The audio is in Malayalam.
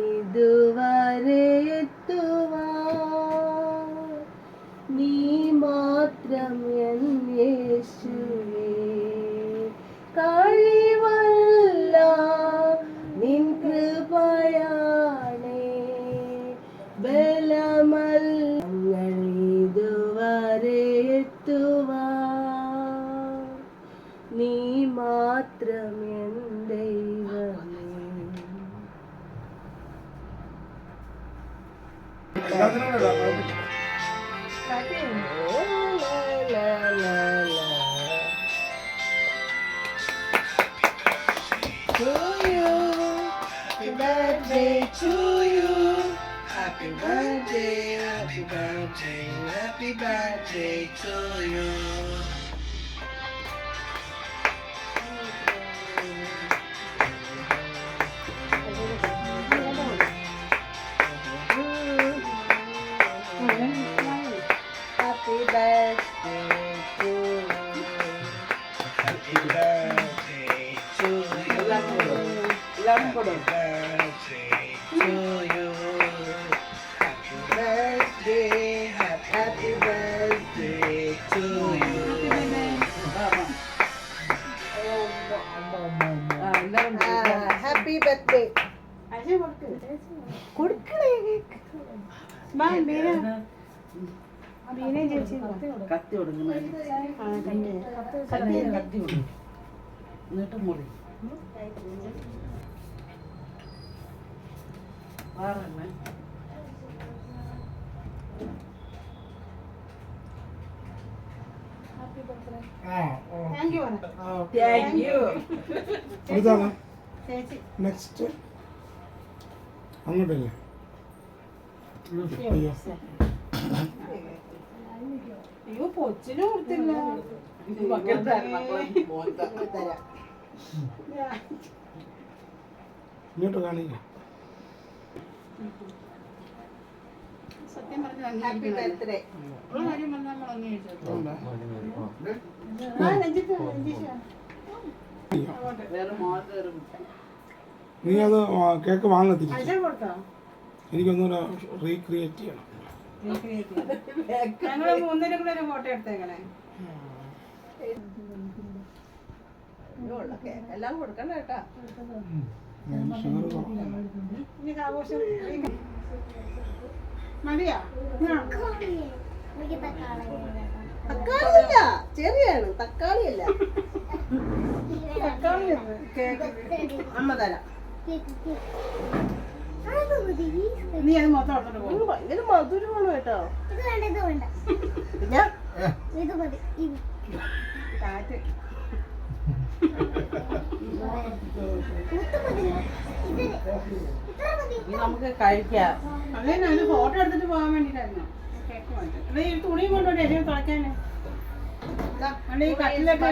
ഞങ്ങളിതുവരെ എത്തുവാൻ നീ മാത്രം എൻ യേശുവേ കഴിവല്ല നിൻ കൃപയാണേ ബലമല്ല ഞങ്ങളിതുവരെ എത്തുവാൻ നീ മാത്രം എൻ ദൈവമേ. Happy birthday to you. Happy birthday, happy birthday, happy birthday to you. Happy birthday to you. Happy birthday to you. Happy birthday to you. Happy birthday, happy birthday to you. Happy birthday. കൊടുക്കണേ കത്തി കൊടുക്കണം കത്തി കൊടുക്കും എന്നിട്ട് മുറി വേറെ നെക്സ്റ്റ് അങ്ങോട്ടല്ലേ അയ്യോ പൊച്ചിന് കൊടുത്തില്ല ഇങ്ങോട്ട് കാണിക്ക സത്യം പറഞ്ഞ നീ അത് കേക്ക് വാങ്ങത്തില്ല എനിക്കൊന്നുകൂടെ റീക്രിയേറ്റ് ചെയ്യണം. ഞങ്ങള് മൂന്നിനും കൂടെ ഒരു ഫോട്ടോ എടുത്തേക്കണേ. എല്ലാം കൊടുക്കണ്ട കേട്ടാ. മതിയാ തക്കാളിയല്ല ചെറിയാണ് തക്കാളിയല്ല തക്കാളി അമ്മ തരാം. നീ അത് മൊത്തം ഭയങ്കര മധുരമാണ് കേട്ടോ. പിന്നെ കാറ്റ് നമുക്ക് കഴിക്കാം. അതേ ഞാൻ ഫോട്ടോ എടുത്തിട്ട് പോകാൻ വേണ്ടിട്ടായിരുന്നു. തുണിയും കൊണ്ടോട്ടെ എന്നെ തുളയ്ക്കാന് ഈ കട്ടിലൊക്കെ